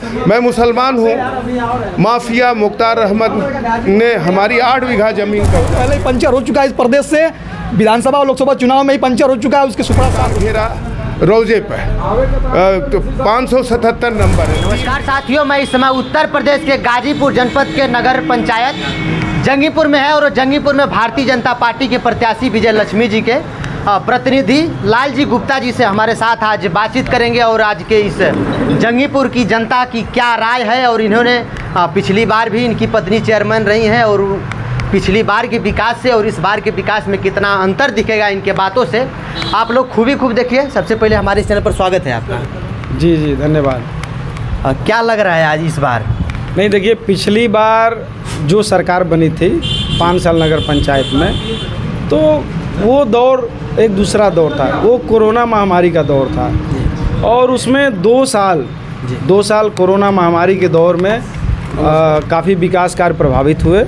मैं मुसलमान हूँ। माफिया मुख्तार अहमद ने हमारी 8 बीघा ज़मीन का पहले ही पंचर हो चुका है इस प्रदेश से, विधानसभा और लोकसभा चुनाव में ही पंचर हो चुका है। उसके सुपड़ा घेरा रोजे पे तो 577 नंबर है। नमस्कार साथियों, मैं इस समय उत्तर प्रदेश के गाजीपुर जनपद के नगर पंचायत जंगीपुर में है और जंगीपुर में भारतीय जनता पार्टी के प्रत्याशी विजय लक्ष्मी जी के प्रतिनिधि लालजी गुप्ता जी से हमारे साथ आज बातचीत करेंगे और आज के इस जंगीपुर की जनता की क्या राय है। और इन्होंने पिछली बार भी इनकी पत्नी चेयरमैन रही हैं और पिछली बार के विकास से और इस बार के विकास में कितना अंतर दिखेगा इनके बातों से, आप लोग खूब देखिए। सबसे पहले हमारे इस चैनल पर स्वागत है आपका। जी जी धन्यवाद। क्या लग रहा है आज इस बार? नहीं देखिए, पिछली बार जो सरकार बनी थी 5 साल नगर पंचायत में, तो वो दौर एक दूसरा दौर था, वो कोरोना महामारी का दौर था और उसमें 2 साल कोरोना महामारी के दौर में काफ़ी विकास कार्य प्रभावित हुए।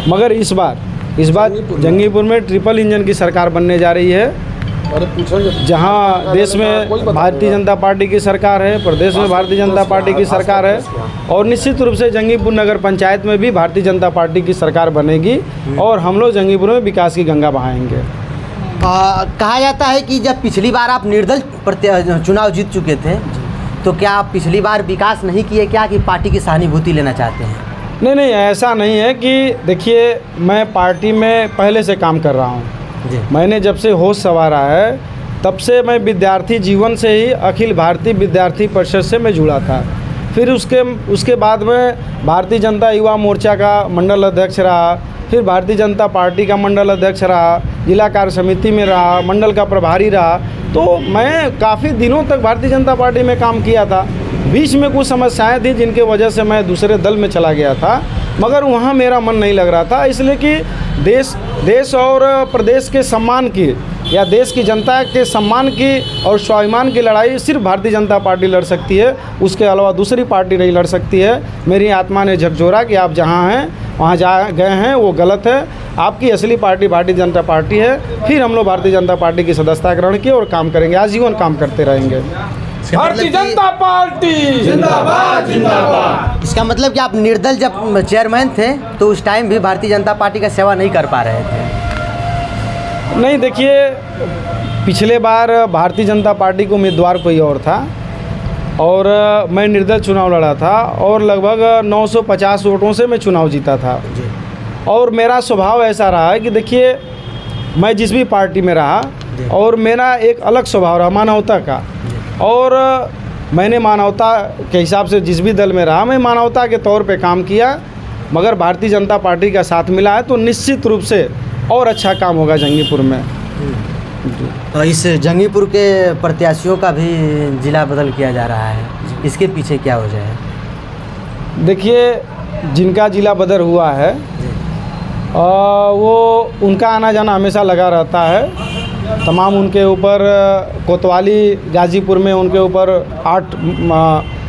मगर इस बार जंगीपुर में ट्रिपल इंजन की सरकार बनने जा रही है, जहां देश में भारतीय जनता पार्टी की सरकार है, प्रदेश में भारतीय जनता पार्टी की सरकार है और निश्चित रूप से जंगीपुर नगर पंचायत में भी भारतीय जनता पार्टी की सरकार बनेगी और हम लोग जंगीपुर में विकास की गंगा बहाएंगे। कहा जाता है कि जब पिछली बार आप निर्दल चुनाव जीत चुके थे, तो क्या आप पिछली बार विकास नहीं किए क्या, कि पार्टी की सहानुभूति लेना चाहते हैं? नहीं, ऐसा नहीं है कि देखिए, मैं पार्टी में पहले से काम कर रहा हूँ। मैंने जब से होश संवारा है तब से मैं विद्यार्थी जीवन से ही अखिल भारतीय विद्यार्थी परिषद से मैं जुड़ा था। फिर उसके बाद में भारतीय जनता युवा मोर्चा का मंडल अध्यक्ष रहा, फिर भारतीय जनता पार्टी का मंडल अध्यक्ष रहा, जिला कार्य समिति में रहा, मंडल का प्रभारी रहा। तो मैं काफ़ी दिनों तक भारतीय जनता पार्टी में काम किया था। बीच में कुछ समस्याएं थी जिनके वजह से मैं दूसरे दल में चला गया था, मगर वहाँ मेरा मन नहीं लग रहा था, इसलिए कि देश और प्रदेश के सम्मान की या देश की जनता के सम्मान की और स्वाभिमान की लड़ाई सिर्फ भारतीय जनता पार्टी लड़ सकती है, उसके अलावा दूसरी पार्टी नहीं लड़ सकती है। मेरी आत्मा ने झकझोरा कि आप जहाँ हैं वहाँ जा गए हैं वो गलत है, आपकी असली पार्टी भारतीय जनता पार्टी है। फिर हम लोग भारतीय जनता पार्टी की सदस्यता ग्रहण की और काम करेंगे, आजीवन काम करते रहेंगे। भारतीय जनता पार्टी जिंदाबाद जिंदाबाद। इसका मतलब कि आप निर्दल जब चेयरमैन थे तो उस टाइम भी भारतीय जनता पार्टी का सेवा नहीं कर पा रहे थे? नहीं देखिए, पिछले बार भारतीय जनता पार्टी को उम्मीदवार कोई और था और मैं निर्दल चुनाव लड़ा था और लगभग 950 वोटों से मैं चुनाव जीता था। और मेरा स्वभाव ऐसा रहा है कि देखिए, मैं जिस भी पार्टी में रहा और मेरा एक अलग स्वभाव रहा मानवता का, और मैंने मानवता के हिसाब से जिस भी दल में रहा मैं मानवता के तौर पे काम किया। मगर भारतीय जनता पार्टी का साथ मिला है तो निश्चित रूप से और अच्छा काम होगा जंगीपुर में। तो इस जंगीपुर के प्रत्याशियों का भी जिला बदल किया जा रहा है, इसके पीछे क्या वजह है? देखिए, जिनका जिला बदल हुआ है वो उनका आना जाना हमेशा लगा रहता है। तमाम उनके ऊपर कोतवाली गाजीपुर में उनके ऊपर 8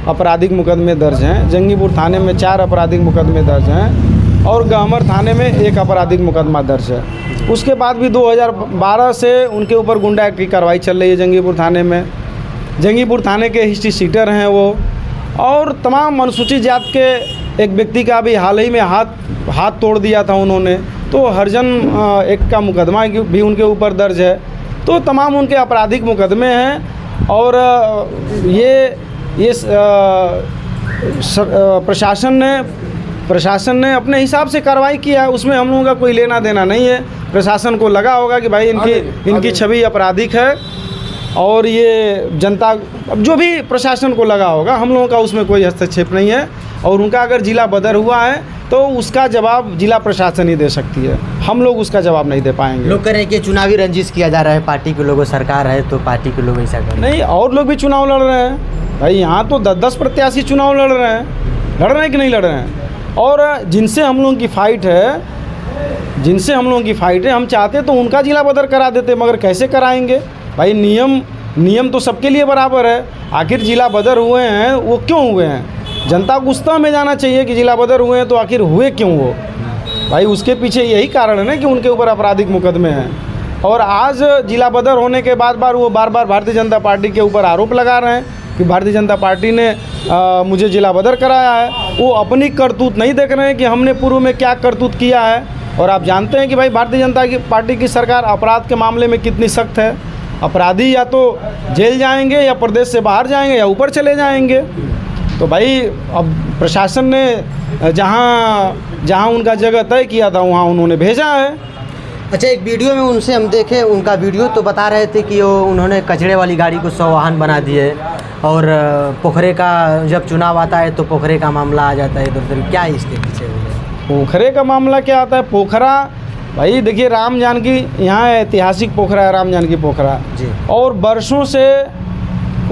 आपराधिक मुकदमे दर्ज हैं, जंगीपुर थाने में 4 आपराधिक मुकदमे दर्ज हैं और गहमर थाने में 1 आपराधिक मुकदमा दर्ज है। उसके बाद भी 2012 से उनके ऊपर गुंडा की कार्रवाई चल रही है जंगीपुर थाने में। जंगीपुर थाने के हिस्ट्री शीटर हैं वो, और तमाम अनुसूचित जात के एक व्यक्ति का भी हाल ही में हाथ तोड़ दिया था उन्होंने, तो हरिजन एक का मुकदमा भी उनके ऊपर दर्ज है। तो तमाम उनके आपराधिक मुकदमे हैं और ये प्रशासन ने अपने हिसाब से कार्रवाई किया है, उसमें हम लोगों का कोई लेना देना नहीं है। प्रशासन को लगा होगा कि भाई इनकी छवि आपराधिक है और ये जनता, अब जो भी प्रशासन को लगा होगा, हम लोगों का उसमें कोई हस्तक्षेप नहीं है। और उनका अगर जिला बदल हुआ है तो उसका जवाब जिला प्रशासन ही दे सकती है, हम लोग उसका जवाब नहीं दे पाएंगे। लोग कह रहे हैं कि चुनावी रंजिश किया जा रहा है, पार्टी के लोगों, सरकार है तो पार्टी के लोग ऐसा कर रहे हैं। नहीं, और लोग भी चुनाव लड़ रहे हैं भाई, यहाँ तो 10 प्रत्याशी चुनाव लड़ रहे हैं कि नहीं लड़ रहे हैं। और जिनसे हम लोगों की फाइट है, हम चाहते तो उनका जिला बदल करा देते, मगर कैसे कराएंगे भाई? नियम तो सबके लिए बराबर है। आखिर जिला बदल हुए हैं वो क्यों हुए हैं? जनता को उस तरह में जाना चाहिए कि जिला बदल हुए हैं तो आखिर हुए क्यों वो भाई? उसके पीछे यही कारण है ना कि उनके ऊपर आपराधिक मुकदमे हैं। और आज जिला बदल होने के बाद वो बार बार भारतीय जनता पार्टी के ऊपर आरोप लगा रहे हैं कि भारतीय जनता पार्टी ने मुझे जिला बदर कराया है, वो अपनी करतूत नहीं देख रहे हैं कि हमने पूर्व में क्या करतूत किया है। और आप जानते हैं कि भाई भारतीय जनता पार्टी की सरकार अपराध के मामले में कितनी सख्त है। अपराधी या तो जेल जाएंगे या प्रदेश से बाहर जाएंगे या ऊपर चले जाएंगे। तो भाई अब प्रशासन ने जहाँ उनका जगह तय किया था वहाँ उन्होंने भेजा है। अच्छा, एक वीडियो में उनसे हम देखे, उनका वीडियो तो बता रहे थे कि उन्होंने कचरे वाली गाड़ी को 100 वाहन बना दिए, और पोखरे का जब चुनाव आता है तो पोखरे का मामला आ जाता है इधर उधर। क्या है इसके पीछे? पोखरे का मामला क्या आता है? पोखरा भाई देखिए, राम जानकी यहाँ ऐतिहासिक पोखरा है, राम जानकी पोखरा जी, और वर्षों से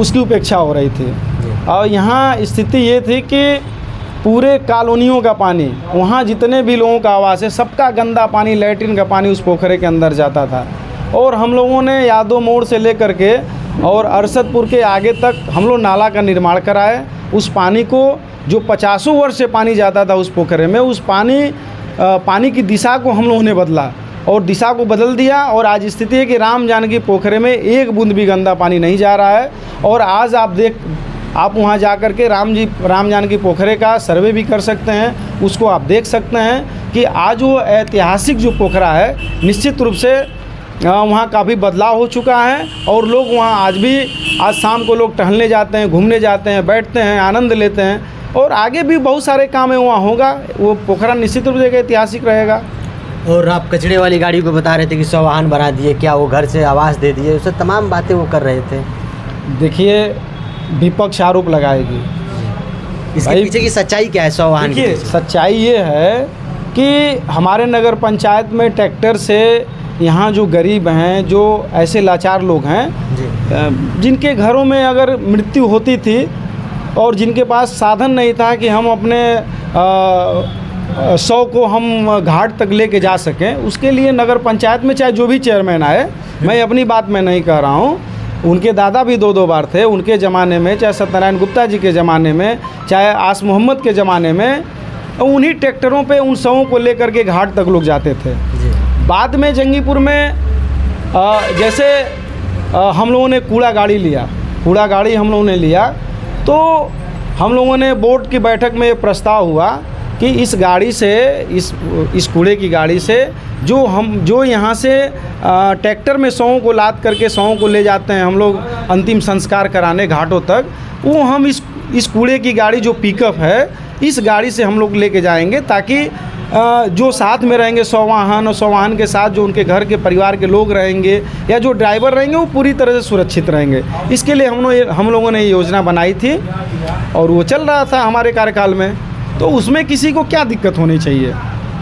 उसकी उपेक्षा हो रही थी। और यहाँ स्थिति ये थी कि पूरे कॉलोनियों का पानी, वहाँ जितने भी लोगों का आवास है, सबका गंदा पानी, लैट्रिन का पानी उस पोखरे के अंदर जाता था। और हम लोगों ने यादव मोड़ से लेकर के और अरसदपुर के आगे तक हम लोग नाला का निर्माण कराए। उस पानी को, जो 50 वर्ष से पानी जाता था उस पोखरे में, उस पानी की दिशा को हम लोगों ने बदला और दिशा को बदल दिया। और आज स्थिति है कि राम जानकी पोखरे में एक बूंद भी गंदा पानी नहीं जा रहा है। और आज आप वहाँ जा कर के राम जानकी पोखरे का सर्वे भी कर सकते हैं, उसको आप देख सकते हैं कि आज वो ऐतिहासिक जो पोखरा है, निश्चित रूप से वहाँ काफ़ी बदलाव हो चुका है। और लोग वहाँ आज शाम को लोग टहलने जाते हैं, घूमने जाते हैं, बैठते हैं, आनंद लेते हैं। और आगे भी बहुत सारे काम है वहाँ होगा। वो पोखरा निश्चित रूप से ऐतिहासिक रहेगा। और आप कचरे वाली गाड़ी को बता रहे थे कि 100 वाहन बना दिए, क्या वो घर से आवास दे दिए, उससे तमाम बातें वो कर रहे थे। देखिए, विपक्ष आरोप लगाएगी, इसके पीछे की सच्चाई क्या है? 100 वाहन की सच्चाई ये है कि हमारे नगर पंचायत में ट्रैक्टर से यहाँ जो गरीब हैं, जो ऐसे लाचार लोग हैं, जिनके घरों में अगर मृत्यु होती थी और जिनके पास साधन नहीं था कि हम अपने 100 को हम घाट तक लेके जा सकें, उसके लिए नगर पंचायत में चाहे जो भी चेयरमैन आए, मैं अपनी बात में नहीं कह रहा हूँ, उनके दादा भी 2 बार थे, उनके ज़माने में, चाहे सत्यनारायण गुप्ता जी के ज़माने में, चाहे आस मोहम्मद के ज़माने में, उन्हीं ट्रैक्टरों पे उन 100 को लेकर के घाट तक लोग जाते थे। बाद में जंगीपुर में जैसे हम लोगों ने कूड़ा गाड़ी हम लोगों ने लिया, तो हम लोगों ने बोर्ड की बैठक में प्रस्ताव हुआ कि इस गाड़ी से, इस कूड़े की गाड़ी से जो यहाँ से ट्रैक्टर में 100 को लाद करके 100 को ले जाते हैं हम लोग अंतिम संस्कार कराने घाटों तक, वो हम इस कूड़े की गाड़ी जो पिकअप है, इस गाड़ी से हम लोग लेके जाएंगे, ताकि जो साथ में रहेंगे 100 वाहन, और 100 वाहन के साथ जो उनके घर के परिवार के लोग रहेंगे या जो ड्राइवर रहेंगे, वो पूरी तरह से सुरक्षित रहेंगे। इसके लिए हम लोगों ने ये योजना बनाई थी और वो चल रहा था हमारे कार्यकाल में। तो उसमें किसी को क्या दिक्कत होनी चाहिए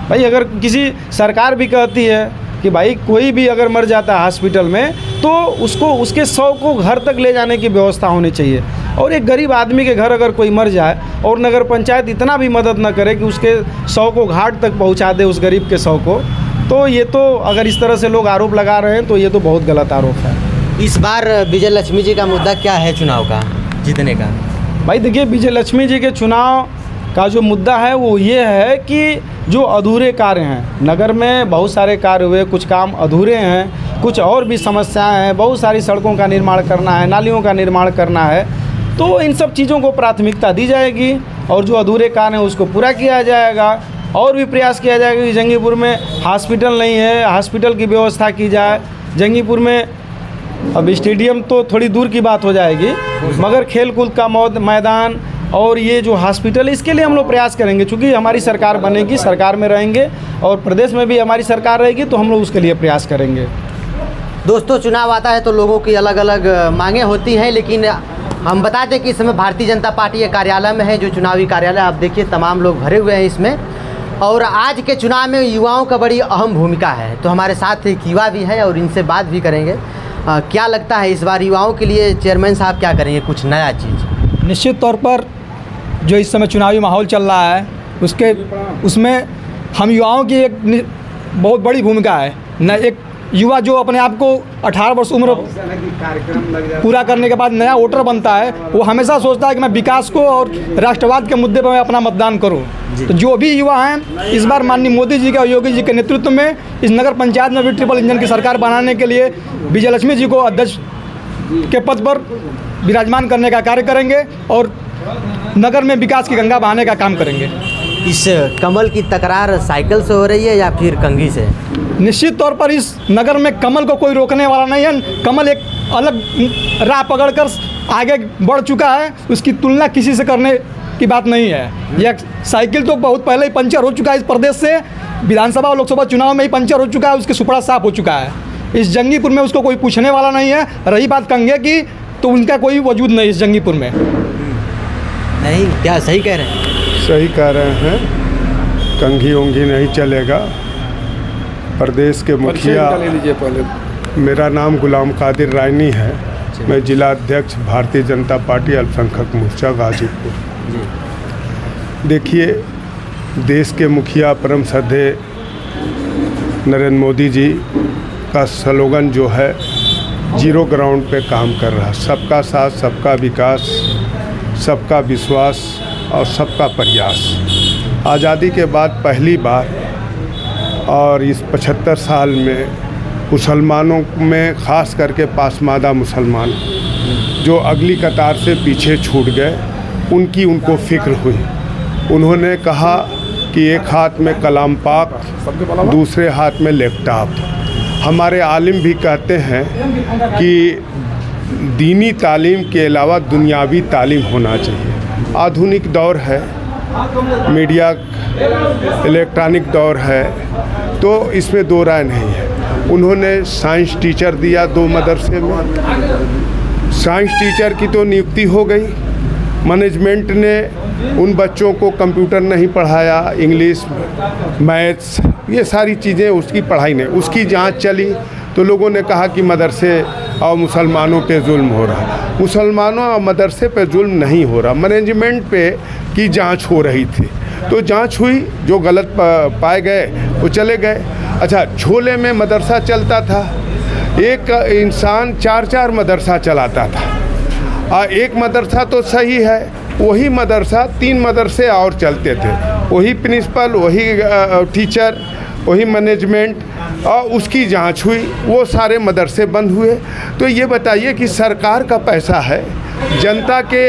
भाई? अगर किसी सरकार भी कहती है कि भाई कोई भी अगर मर जाता है हॉस्पिटल में, तो उसको उसके 100 को घर तक ले जाने की व्यवस्था होनी चाहिए। और एक गरीब आदमी के घर अगर कोई मर जाए और नगर पंचायत इतना भी मदद न करे कि उसके 100 को घाट तक पहुंचा दे, उस गरीब के 100 को, तो ये तो अगर इस तरह से लोग आरोप लगा रहे हैं तो ये तो बहुत गलत आरोप है। इस बार विजय लक्ष्मी जी का मुद्दा क्या है चुनाव का जीतने का? भाई देखिए, विजय लक्ष्मी जी के चुनाव का जो मुद्दा है वो ये है कि जो अधूरे कार्य हैं, नगर में बहुत सारे कार्य हुए, कुछ काम अधूरे हैं, कुछ और भी समस्याएं हैं, बहुत सारी सड़कों का निर्माण करना है, नालियों का निर्माण करना है, तो इन सब चीज़ों को प्राथमिकता दी जाएगी और जो अधूरे कार्य हैं उसको पूरा किया जाएगा। और भी प्रयास किया जाएगा कि जंगीपुर में हॉस्पिटल नहीं है, हॉस्पिटल की व्यवस्था की जाए। जंगीपुर में अब स्टेडियम तो थोड़ी दूर की बात हो जाएगी, मगर खेल कूद का मैदान और ये जो हॉस्पिटल, इसके लिए हम लोग प्रयास करेंगे। चूँकि हमारी सरकार बनेगी, सरकार में रहेंगे और प्रदेश में भी हमारी सरकार रहेगी, तो हम लोग उसके लिए प्रयास करेंगे। दोस्तों, चुनाव आता है तो लोगों की अलग अलग मांगें होती हैं, लेकिन हम बता दें कि इस समय भारतीय जनता पार्टी के कार्यालय में है, जो चुनावी कार्यालय आप देखिए, तमाम लोग भरे हुए हैं इसमें। और आज के चुनाव में युवाओं का बड़ी अहम भूमिका है। तो हमारे साथ एक युवा भी है और इनसे बात भी करेंगे। क्या लगता है इस बार युवाओं के लिए चेयरमैन साहब क्या करेंगे, कुछ नया चीज़? निश्चित तौर पर जो इस समय चुनावी माहौल चल रहा है उसमें हम युवाओं की एक बहुत बड़ी भूमिका है। न एक युवा जो अपने आप को 18 वर्ष उम्र पूरा करने के बाद नया वोटर बनता है, वो हमेशा सोचता है कि मैं विकास को और राष्ट्रवाद के मुद्दे पर मैं अपना मतदान करूं। तो जो भी युवा हैं, इस बार माननीय मोदी जी और योगी जी के नेतृत्व में इस नगर पंचायत में भी ट्रिपल इंजन की सरकार बनाने के लिए विजय लक्ष्मी जी को अध्यक्ष के पद पर विराजमान करने का कार्य करेंगे और नगर में विकास की गंगा बहाने का काम करेंगे। इस कमल की तकरार साइकिल से हो रही है या फिर कंघी से? निश्चित तौर पर इस नगर में कमल को कोई रोकने वाला नहीं है। कमल एक अलग राह पकड़कर आगे बढ़ चुका है, उसकी तुलना किसी से करने की बात नहीं है। यह साइकिल तो बहुत पहले ही पंचर हो चुका है, इस प्रदेश से विधानसभा और लोकसभा चुनाव में ही पंचर हो चुका है, उसके सुपड़ा साफ हो चुका है। इस जंगीपुर में उसको कोई पूछने वाला नहीं है। रही बात कंघे की, तो उनका कोई वजूद नहीं इस जंगीपुर में। नहीं, क्या सही कह रहे हैं? सही कह रहे हैं, कंघी उंघी नहीं चलेगा। प्रदेश के मुखिया, मेरा नाम गुलाम कादिर रायनी है, मैं जिला अध्यक्ष भारतीय जनता पार्टी अल्पसंख्यक मोर्चा गाजीपुर। देखिए, देश के मुखिया परम श्रद्धेय नरेंद्र मोदी जी का स्लोगन जो है जीरो ग्राउंड पे काम कर रहा है। सबका साथ, सबका विकास, सबका विश्वास और सबका प्रयास। आज़ादी के बाद पहली बार और इस 75 साल में मुसलमानों में ख़ास करके पासमादा मुसलमान जो अगली कतार से पीछे छूट गए, उनको फ़िक्र हुई। उन्होंने कहा कि एक हाथ में कलाम पाक, दूसरे हाथ में लैपटॉप। हमारे आलिम भी कहते हैं कि दीनी तालीम के अलावा दुनियावी तालीम होना चाहिए। आधुनिक दौर है, मीडिया इलेक्ट्रॉनिक दौर है, तो इसमें दो राय नहीं है। उन्होंने साइंस टीचर दिया 2 मदरसे में, साइंस टीचर की तो नियुक्ति हो गई। मैनेजमेंट ने उन बच्चों को कंप्यूटर नहीं पढ़ाया, इंग्लिश, मैथ्स, ये सारी चीज़ें उसकी पढ़ाई नहीं। उसकी जांच चली तो लोगों ने कहा कि मदरसे और मुसलमानों पे जुल्म हो रहा। मुसलमानों और मदरसे पे जुल्म नहीं हो रहा, मैनेजमेंट पे की जांच हो रही थी। तो जांच हुई, जो गलत पाए गए वो चले गए। अच्छा, झोले में मदरसा चलता था, एक इंसान 4-4 मदरसा चलाता था। एक मदरसा तो सही है, वही मदरसा 3 मदरसे और चलते थे, वही प्रिंसिपल, वही टीचर, वही मैनेजमेंट, और उसकी जांच हुई, वो सारे मदरसे बंद हुए। तो ये बताइए कि सरकार का पैसा है, जनता के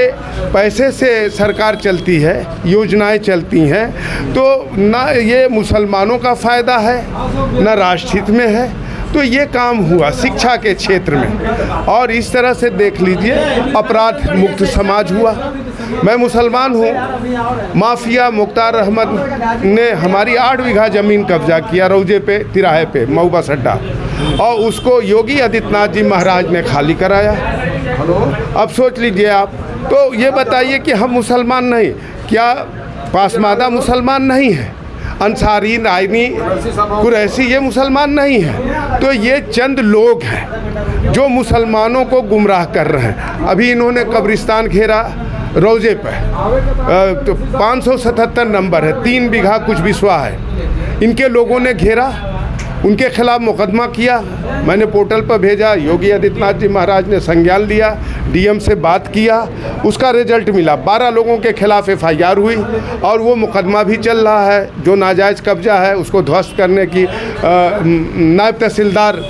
पैसे से सरकार चलती है, योजनाएं चलती हैं, तो ना ये मुसलमानों का फ़ायदा है ना राष्ट्रहित में है। तो ये काम हुआ शिक्षा के क्षेत्र में, और इस तरह से देख लीजिए अपराध मुक्त समाज हुआ। मैं मुसलमान हूँ, माफिया मुख्तार अहमद ने हमारी 8 बीघा ज़मीन कब्जा किया रौजे पे, तिराहे पे, मऊ बस अड्डा, और उसको योगी आदित्यनाथ जी महाराज ने खाली कराया। अब सोच लीजिए आप, तो ये बताइए कि हम मुसलमान नहीं, क्या पासमादा मुसलमान नहीं है? अंसारी, नाइनी, कुरैशी ये मुसलमान नहीं है। तो ये चंद लोग हैं जो मुसलमानों को गुमराह कर रहे हैं। अभी इन्होंने कब्रिस्तान घेरा रोजे पर, तो 577 नंबर है, 3 बीघा कुछ बिस्वा है, इनके लोगों ने घेरा, उनके खिलाफ मुकदमा किया। मैंने पोर्टल पर भेजा, योगी आदित्यनाथ जी महाराज ने संज्ञान लिया, डीएम से बात किया, उसका रिजल्ट मिला। 12 लोगों के खिलाफ FIR हुई और वो मुकदमा भी चल रहा है। जो नाजायज़ कब्जा है उसको ध्वस्त करने की नायब तहसीलदार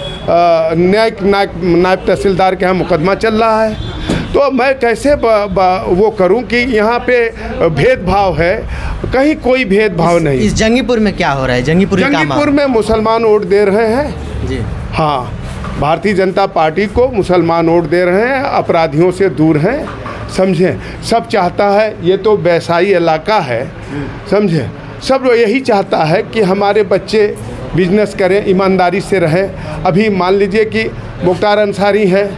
नायब तहसीलदार के यहाँ मुकदमा चल रहा है। तो मैं कैसे वो करूं कि यहाँ पे भेदभाव है? कहीं कोई भेदभाव नहीं। इस जंगीपुर में क्या हो रहा है? जंगीपुर में मुसलमान वोट दे रहे हैं जी। हाँ, भारतीय जनता पार्टी को मुसलमान वोट दे रहे हैं, अपराधियों से दूर हैं, समझे। सब चाहता है, ये तो वैसाई इलाका है, समझे, सब यही चाहता है कि हमारे बच्चे बिजनेस करें, ईमानदारी से रहें। अभी मान लीजिए कि मुख्तार अंसारी हैं,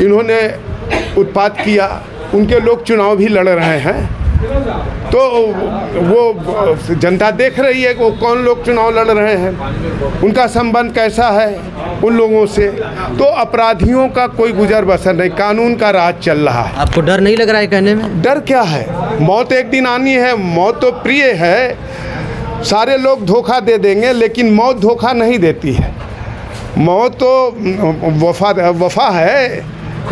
इन्होंने उत्पात किया, उनके लोग चुनाव भी लड़ रहे हैं, तो वो जनता देख रही है कि वो कौन लोग चुनाव लड़ रहे हैं, उनका संबंध कैसा है उन लोगों से। तो अपराधियों का कोई गुजर बसर नहीं, कानून का राज चल रहा है। आपको डर नहीं लग रहा है कहने में? डर क्या है, मौत एक दिन आनी है, मौत तो प्रिय है। सारे लोग धोखा दे देंगे, लेकिन मौत धोखा नहीं देती है। मौत तो वफा है,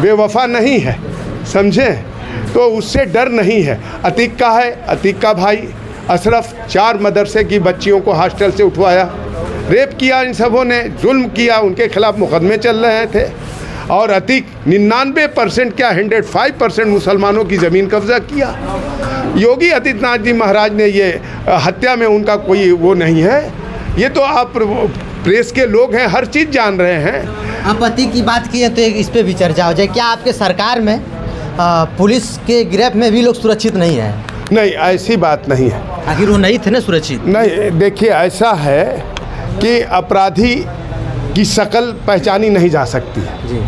बेवफा नहीं है, समझे। तो उससे डर नहीं है। अतीक का है, अतीक का भाई अशरफ 4 मदरसे की बच्चियों को हॉस्टल से उठवाया, रेप किया, इन सबों ने जुल्म किया, उनके खिलाफ मुकदमे चल रहे थे। और अधिक 99% क्या 105% मुसलमानों की ज़मीन कब्जा किया। योगी आदित्यनाथ जी महाराज ने ये हत्या में उनका कोई वो नहीं है। ये तो आप प्रेस के लोग हैं, हर चीज़ जान रहे हैं। आपत्ति की बात की है तो इस पे भी चर्चा हो जाए। क्या आपके सरकार में पुलिस के गिरफ्त में भी लोग सुरक्षित नहीं है? नहीं, ऐसी बात नहीं है। आखिर वो नहीं थे ना सुरक्षित? नहीं, देखिए ऐसा है कि अपराधी की शक्ल पहचानी नहीं जा सकती है जी।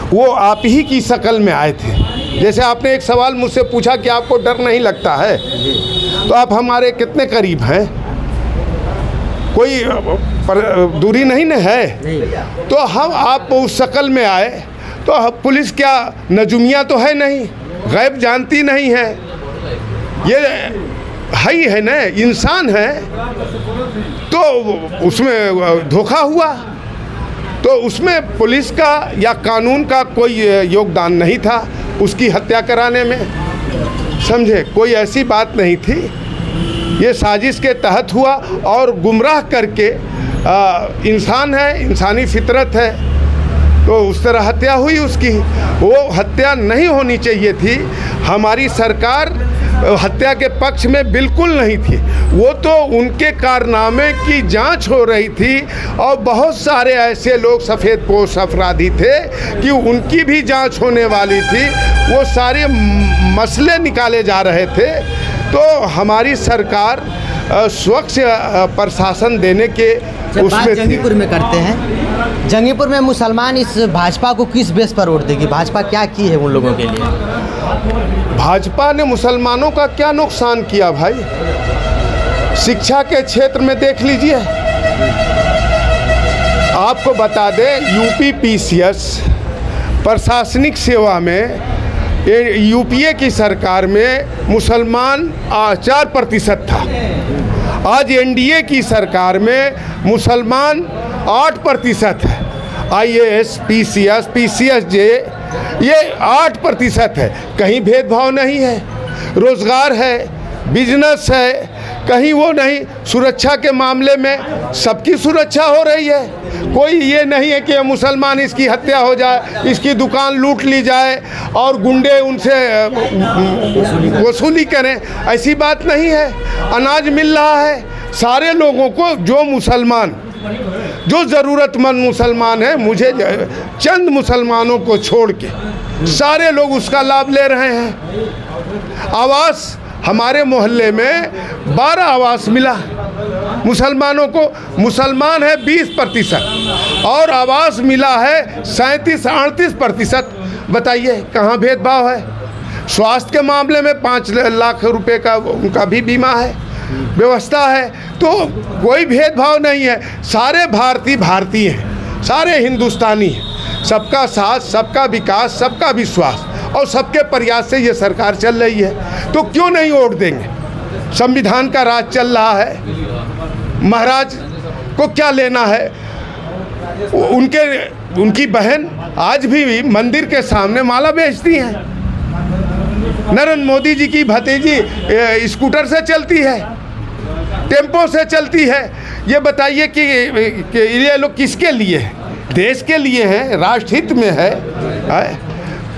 वो आप ही की शक्ल में आए थे। जैसे आपने एक सवाल मुझसे पूछा कि आपको डर नहीं लगता है, तो आप हमारे कितने करीब हैं, कोई दूरी नहीं न है, तो हम आप उस शक्ल में आए तो पुलिस क्या नजुमिया तो है नहीं, गैब जानती नहीं है, ये है ही है ना, इंसान है, तो उसमें धोखा हुआ। तो उसमें पुलिस का या कानून का कोई योगदान नहीं था उसकी हत्या कराने में, समझे, कोई ऐसी बात नहीं थी। ये साजिश के तहत हुआ और गुमराह करके इंसान है, इंसानी फितरत है, तो उस तरह हत्या हुई उसकी। वो हत्या नहीं होनी चाहिए थी। हमारी सरकार हत्या के पक्ष में बिल्कुल नहीं थी। वो तो उनके कारनामे की जांच हो रही थी और बहुत सारे ऐसे लोग सफ़ेदपोश अपराधी थे कि उनकी भी जांच होने वाली थी। वो सारे मसले निकाले जा रहे थे। तो हमारी सरकार स्वच्छ प्रशासन देने के उसमें जंगीपुर में करते हैं। जंगीपुर में मुसलमान इस भाजपा को किस बेस पर वोट देगी? भाजपा क्या की है उन लोगों के लिए? भाजपा ने मुसलमानों का क्या नुकसान किया भाई? शिक्षा के क्षेत्र में देख लीजिए। आपको बता दें, यूपी पीसीएस प्रशासनिक सेवा में यूपीए की सरकार में मुसलमान 4% था। आज एनडीए की सरकार में मुसलमान 8% है। आईएएस, पीसीएस, पीसीएसजे ये 8% है। कहीं भेदभाव नहीं है, रोज़गार है, बिजनेस है, कहीं वो नहीं। सुरक्षा के मामले में सबकी सुरक्षा हो रही है। कोई ये नहीं है कि मुसलमान इसकी हत्या हो जाए, इसकी दुकान लूट ली जाए और गुंडे उनसे वसूली करें, ऐसी बात नहीं है। अनाज मिल रहा है सारे लोगों को, जो मुसलमान, जो ज़रूरतमंद मुसलमान है, मुझे चंद मुसलमानों को छोड़ के सारे लोग उसका लाभ ले रहे हैं। आवास हमारे मोहल्ले में 12 आवास मिला मुसलमानों को। मुसलमान है 20% और आवास मिला है 37-38%। बताइए कहाँ भेदभाव है? स्वास्थ्य के मामले में 5 लाख रुपए का उनका भी बीमा है, व्यवस्था है, तो कोई भेदभाव नहीं है। सारे भारतीय हैं, सारे हिंदुस्तानी हैं। सबका साथ, सबका विकास, सबका विश्वास और सबके प्रयास से ये सरकार चल रही है। तो क्यों नहीं वोट देंगे? संविधान का राज चल रहा है। महाराज को क्या लेना है? उनकी बहन आज भी मंदिर के सामने माला बेचती हैं। नरेंद्र मोदी जी की भतीजी स्कूटर से चलती है, टेम्पो से चलती है। ये बताइए कि ये लोग किसके लिए हैं? देश के लिए हैं, राष्ट्र हित में है।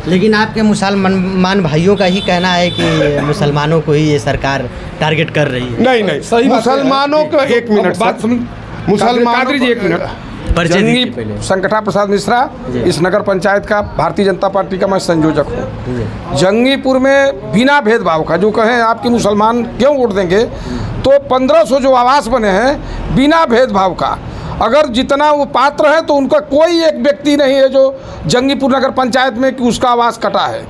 लेकिन आपके मुसलमान भाइयों का ही कहना है कि मुसलमानों को ही ये सरकार टारगेट कर रही है। नहीं, सही मुसलमानों को, एक मिनट बात सुन, मुसलमानों जी, एक मिनट। संकटा प्रसाद मिश्रा, इस नगर पंचायत का भारतीय जनता पार्टी का मैं संयोजक हूँ। जंगीपुर में बिना भेदभाव का, जो कहें आपके मुसलमान क्यों वोट देंगे, तो 1500 जो आवास बने हैं बिना भेदभाव का, अगर जितना वो पात्र है तो उनका कोई एक व्यक्ति नहीं है जो जंगीपुर नगर पंचायत में कि उसका आवास कटा है।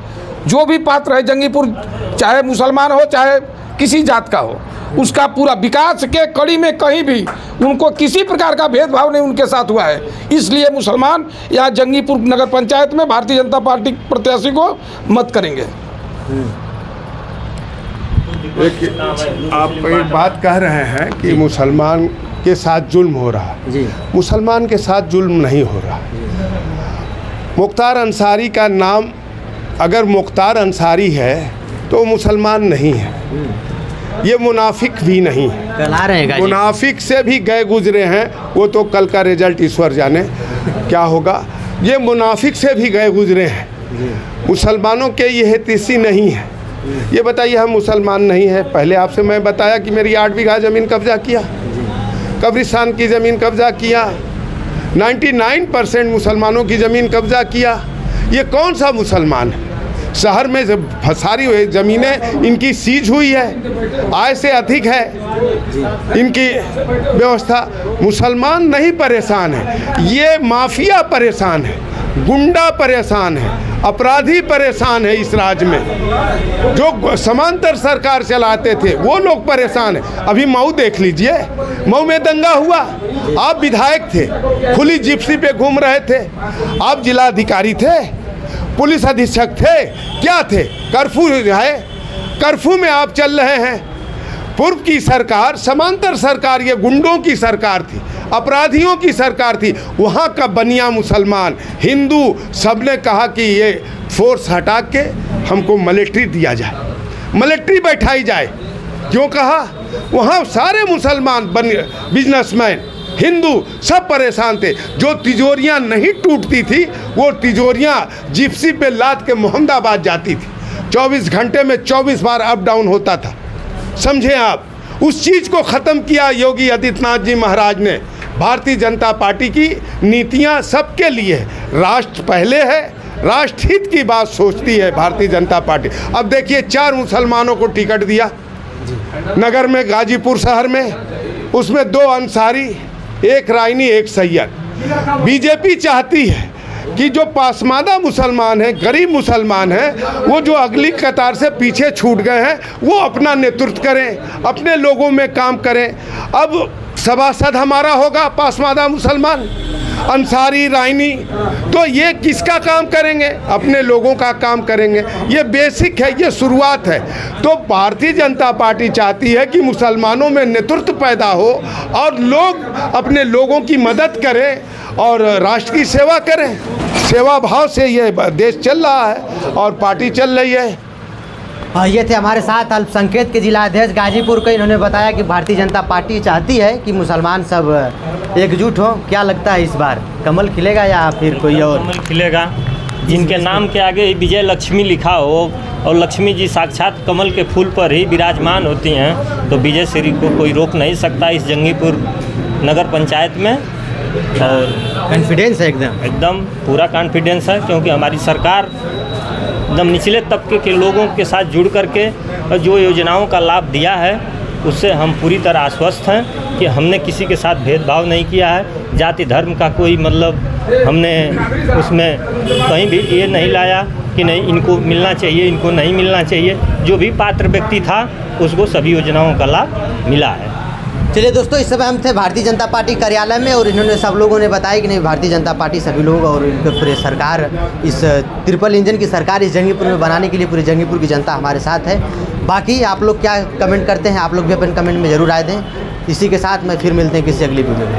जो भी पात्र है जंगीपुर, चाहे मुसलमान हो चाहे किसी जात का हो, उसका पूरा विकास के कड़ी में कहीं भी उनको किसी प्रकार का भेदभाव नहीं उनके साथ हुआ है। इसलिए मुसलमान यहाँ जंगीपुर नगर पंचायत में भारतीय जनता पार्टी प्रत्याशी को मत करेंगे। आप एक बात कह रहे हैं कि मुसलमान के साथ जुल्म हो रहा है। मुसलमान के साथ जुल्म नहीं हो रहा। मुख्तार अंसारी का नाम अगर मुख्तार अंसारी है तो मुसलमान नहीं है। ये मुनाफिक भी नहीं है, मुनाफिक से भी गए गुजरे हैं। वो तो कल का रिजल्ट ईश्वर जाने क्या होगा। ये मुनाफिक से भी गए गुजरे हैं। मुसलमानों के ये हिस्सी नहीं है। ये बताइए, हम मुसलमान नहीं है? पहले आपसे मैं बताया कि मेरी 8 बीघा ज़मीन कब्जा किया, कब्रिस्तान की ज़मीन कब्जा किया, 99% मुसलमानों की ज़मीन कब्जा किया। ये कौन सा मुसलमान है? शहर में सारी ज़मीनें इनकी सीज हुई है, आय से अधिक है इनकी व्यवस्था। मुसलमान नहीं परेशान है, ये माफिया परेशान है, गुंडा परेशान है, अपराधी परेशान है। इस राज्य में जो समांतर सरकार चलाते थे वो लोग परेशान हैं। अभी मऊ देख लीजिए, मऊ में दंगा हुआ, आप विधायक थे, खुली जिप्सी पे घूम रहे थे, आप जिलाधिकारी थे, पुलिस अधीक्षक थे, क्या थे? कर्फ्यू है, कर्फ्यू में आप चल रहे हैं। पूर्व की सरकार, समांतर सरकार, ये गुंडों की सरकार थी, अपराधियों की सरकार थी। वहाँ का बनिया मुसलमान, हिंदू, सबने कहा कि ये फोर्स हटा के हमको मिलिट्री दिया जाए, मिलिट्री बैठाई जाए। क्यों कहा? वहाँ सारे मुसलमान बिजनेसमैन, हिंदू सब परेशान थे। जो तिजोरियाँ नहीं टूटती थी वो तिजोरियाँ जिप्सी पे लाद के मोहम्मदाबाद जाती थी। 24 घंटे में 24 बार अप डाउन होता था। समझे आप? उस चीज़ को ख़त्म किया योगी आदित्यनाथ जी महाराज ने। भारतीय जनता पार्टी की नीतियाँ सबके लिए है, राष्ट्र पहले है, राष्ट्रहित की बात सोचती है भारतीय जनता पार्टी। अब देखिए, 4 मुसलमानों को टिकट दिया नगर में, गाजीपुर शहर में, उसमें 2 अंसारी, 1 रायनी, 1 सैयद। बीजेपी चाहती है कि जो पासमादा मुसलमान हैं, गरीब मुसलमान हैं, वो जो अगली कतार से पीछे छूट गए हैं, वो अपना नेतृत्व करें, अपने लोगों में काम करें। अब सभासद हमारा होगा पासमादा मुसलमान, अंसारी, रायनी, तो ये किसका काम करेंगे? अपने लोगों का काम करेंगे। ये बेसिक है, ये शुरुआत है। तो भारतीय जनता पार्टी चाहती है कि मुसलमानों में नेतृत्व पैदा हो और लोग अपने लोगों की मदद करें और राष्ट्र की सेवा करें। सेवा भाव से ये देश चल रहा है और पार्टी चल रही है। ये थे हमारे साथ अल्पसंख्यक के जिला अध्यक्ष गाजीपुर के। इन्होंने बताया कि भारतीय जनता पार्टी चाहती है कि मुसलमान सब एकजुट हो। क्या लगता है इस बार कमल खिलेगा या फिर कोई और? कमल खिलेगा। जिनके नाम के आगे विजय लक्ष्मी लिखा हो और लक्ष्मी जी साक्षात कमल के फूल पर ही विराजमान होती हैं, तो विजय श्री को कोई रोक नहीं सकता इस जंगीपुर नगर पंचायत में। और कॉन्फिडेंस है एकदम पूरा कॉन्फिडेंस है, क्योंकि हमारी सरकार एकदम निचले तबके के लोगों के साथ जुड़ करके जो योजनाओं का लाभ दिया है उससे हम पूरी तरह आश्वस्त हैं कि हमने किसी के साथ भेदभाव नहीं किया है। जाति धर्म का कोई मतलब हमने उसमें कहीं भी ये नहीं लाया कि नहीं इनको मिलना चाहिए, इनको नहीं मिलना चाहिए। जो भी पात्र व्यक्ति था उसको सभी योजनाओं का लाभ मिला है। चलिए दोस्तों, इस समय हम थे भारतीय जनता पार्टी कार्यालय में और इन्होंने सब लोगों ने बताया कि नहीं, भारतीय जनता पार्टी सभी लोग और इनके पूरे सरकार, इस ट्रिपल इंजन की सरकार इस जंगीपुर में बनाने के लिए पूरे जंगीपुर की जनता हमारे साथ है। बाकी आप लोग क्या कमेंट करते हैं, आप लोग भी अपने कमेंट में ज़रूर राय दें। इसी के साथ मैं फिर मिलते हैं किसी अगली वीडियो में।